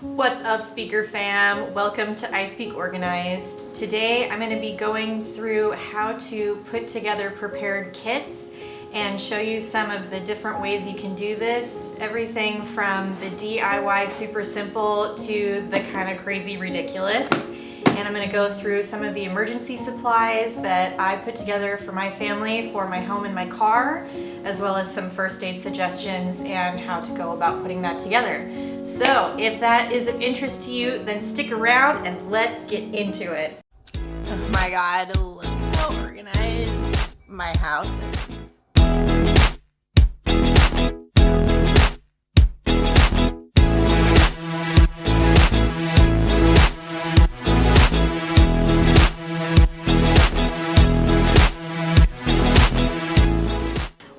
What's up, speaker fam? Welcome to I Speak Organized. Today I'm going to be going through how to put together prepared kits and show you some of the different ways you can do this. Everything from the DIY super simple to the kind of crazy ridiculous. And I'm going to go through some of the emergency supplies that I put together for my family, for my home and my car, as well as some first aid suggestions and how to go about putting that together. So if that is of interest to you, then stick around and let's get into it. Oh my God, look how organized my house is.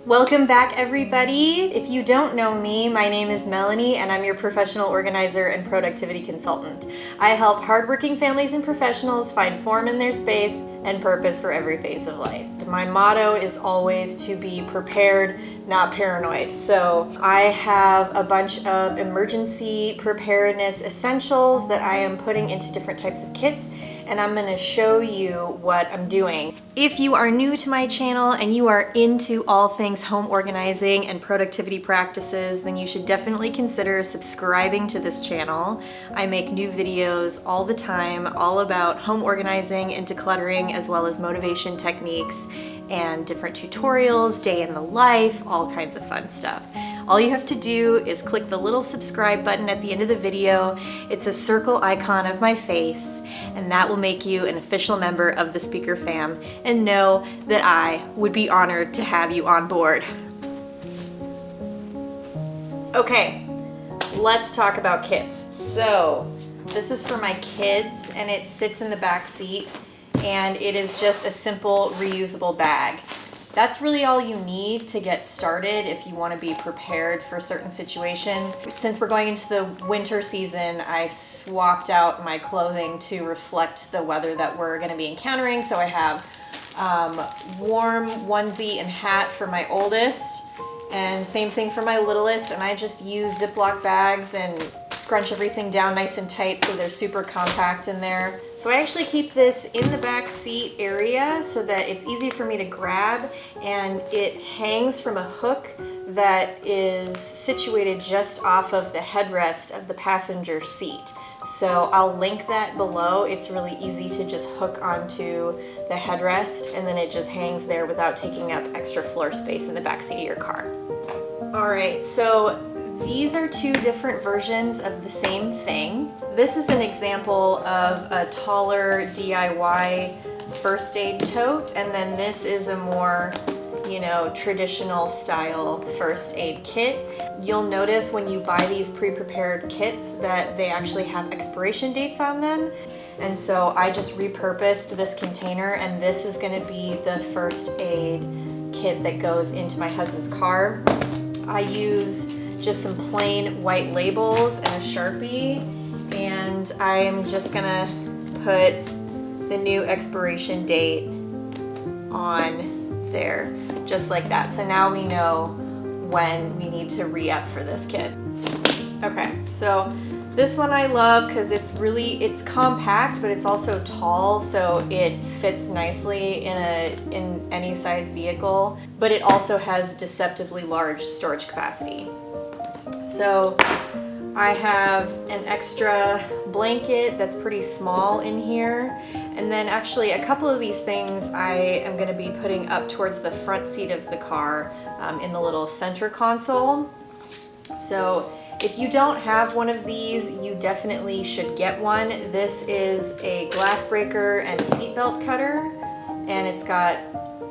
Welcome back, everybody. If you don't know me, my name is Melanie and I'm your professional organizer and productivity consultant. I help hardworking families and professionals find form in their space and purpose for every phase of life. My motto is always to be prepared, not paranoid. So I have a bunch of emergency preparedness essentials that I am putting into different types of kits, and I'm gonna show you what I'm doing. If you are new to my channel and you are into all things home organizing and productivity practices, then you should definitely consider subscribing to this channel. I make new videos all the time, all about home organizing and decluttering, as well as motivation techniques and different tutorials, day in the life, all kinds of fun stuff. All you have to do is click the little subscribe button at the end of the video. It's a circle icon of my face, and that will make you an official member of the Speaker Fam, and know that I would be honored to have you on board. Okay, let's talk about kits. So this is for my kids, and it sits in the back seat, and it is just a simple reusable bag. That's really all you need to get started if you want to be prepared for certain situations. Since we're going into the winter season, I swapped out my clothing to reflect the weather that we're going to be encountering. So I have warm onesie and hat for my oldest, and same thing for my littlest, and I just use Ziploc bags and scrunch everything down nice and tight so they're super compact in there. So I actually keep this in the back seat area so that it's easy for me to grab, and it hangs from a hook that is situated just off of the headrest of the passenger seat. So I'll link that below. It's really easy to just hook onto the headrest, and then it just hangs there without taking up extra floor space in the back seat of your car. All right, so these are two different versions of the same thing. This is an example of a taller DIY first aid tote, and then this is a more, traditional style first aid kit. You'll notice when you buy these pre-prepared kits that they actually have expiration dates on them. And so I just repurposed this container, and this is gonna be the first aid kit that goes into my husband's car. I use just some plain white labels and a Sharpie, and I'm just gonna put the new expiration date on there, just like that. So now we know when we need to re-up for this kit. Okay, so this one I love because it's compact, but it's also tall, so it fits nicely in any size vehicle, but it also has deceptively large storage capacity. So I have an extra blanket that's pretty small in here, and then actually a couple of these things I am going to be putting up towards the front seat of the car in the little center console. So if you don't have one of these, you definitely should get one. This is a glass breaker and seatbelt cutter, and it's got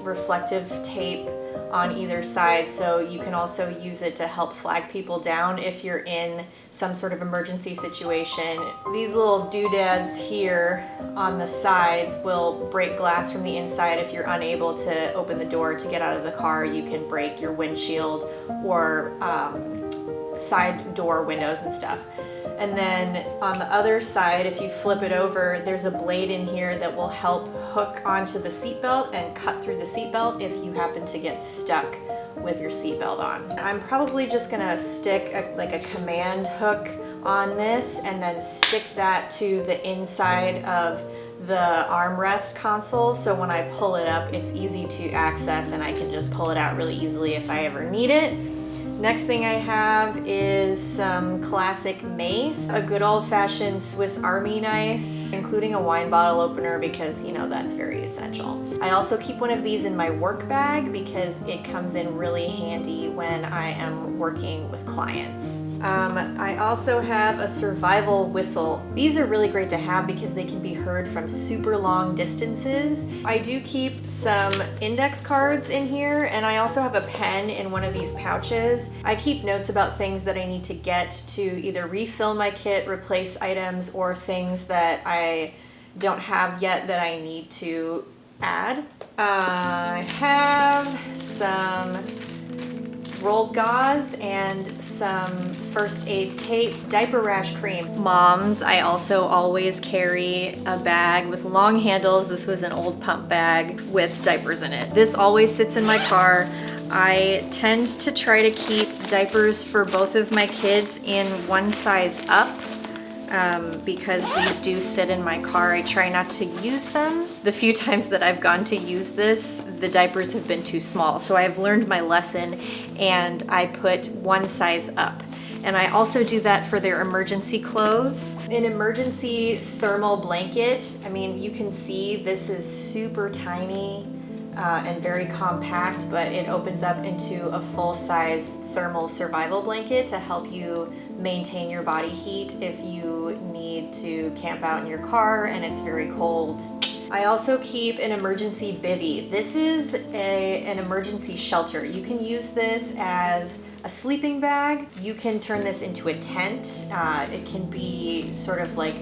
reflective tape on either side, so you can also use it to help flag people down if you're in some sort of emergency situation. These little doodads here on the sides will break glass from the inside. If you're unable to open the door to get out of the car, you can break your windshield or side door windows and stuff. And then on the other side, if you flip it over, there's a blade in here that will help hook onto the seatbelt and cut through the seatbelt if you happen to get stuck with your seatbelt on. I'm probably just gonna stick a command hook on this and then stick that to the inside of the armrest console, so when I pull it up it's easy to access and I can just pull it out really easily if I ever need it. Next thing I have is some classic mace, a good old-fashioned Swiss Army knife, including a wine bottle opener because, you know, that's very essential. I also keep one of these in my work bag because it comes in really handy when I am working with clients. I also have a survival whistle. These are really great to have because they can be heard from super long distances. I do keep some index cards in here, and I also have a pen in one of these pouches. I keep notes about things that I need to get to either refill my kit, replace items, or things that I don't have yet that I need to add. I have some rolled gauze and some first aid tape, diaper rash cream. Moms, I also always carry a bag with long handles. This was an old pump bag with diapers in it. This always sits in my car. I tend to try to keep diapers for both of my kids in one size up. Because these do sit in my car. I try not to use them. The few times that I've gone to use this, the diapers have been too small. So I've learned my lesson and I put one size up. And I also do that for their emergency clothes. An emergency thermal blanket. I mean, you can see this is super tiny and very compact, but it opens up into a full-size thermal survival blanket to help you maintain your body heat if you need to camp out in your car and it's very cold. I also keep an emergency bivvy. This is an emergency shelter. You can use this as a sleeping bag. You can turn this into a tent. It can be sort of like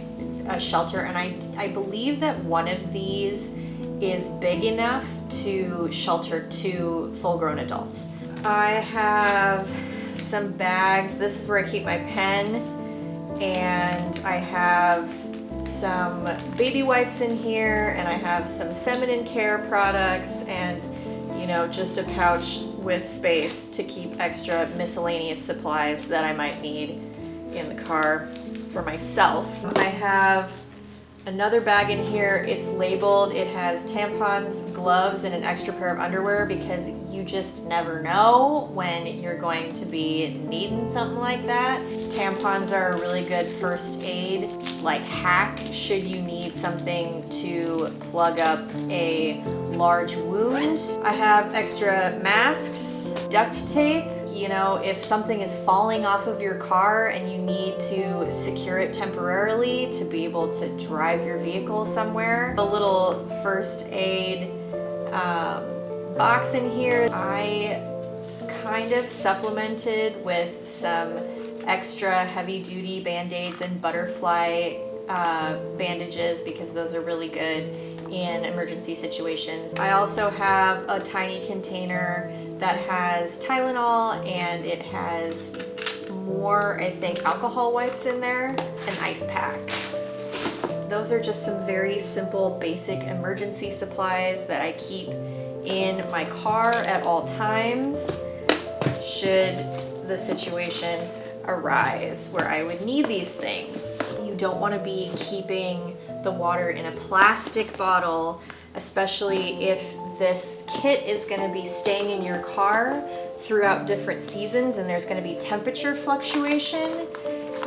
a shelter, and I believe that one of these is big enough to shelter 2 full-grown adults. I have some bags. This is where I keep my pen, and I have some baby wipes in here, and I have some feminine care products, and you know, just a pouch with space to keep extra miscellaneous supplies that I might need in the car for myself. I have another bag in here. It's labeled. It has tampons, gloves, and an extra pair of underwear because you just never know when you're going to be needing something like that. Tampons are a really good first aid like hack should you need something to plug up a large wound. I have extra masks, duct tape. You know, if something is falling off of your car and you need to secure it temporarily to be able to drive your vehicle somewhere. A little first aid box in here. I kind of supplemented with some extra heavy duty band-aids and butterfly bandages because those are really good in emergency situations. I also have a tiny container that has Tylenol, and it has more, I think, alcohol wipes in there, an ice pack. Those are just some very simple, basic emergency supplies that I keep in my car at all times should the situation arise where I would need these things. You don't want to be keeping the water in a plastic bottle, especially if this kit is going to be staying in your car throughout different seasons and there's going to be temperature fluctuation.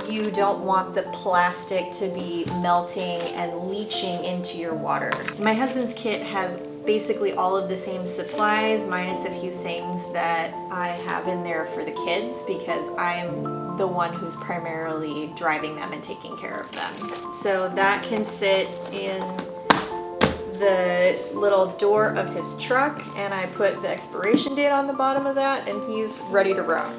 You don't want the plastic to be melting and leaching into your water. My husband's kit has basically all of the same supplies minus a few things that I have in there for the kids because I'm the one who's primarily driving them and taking care of them. So that can sit in the little door of his truck, and I put the expiration date on the bottom of that, and he's ready to rock.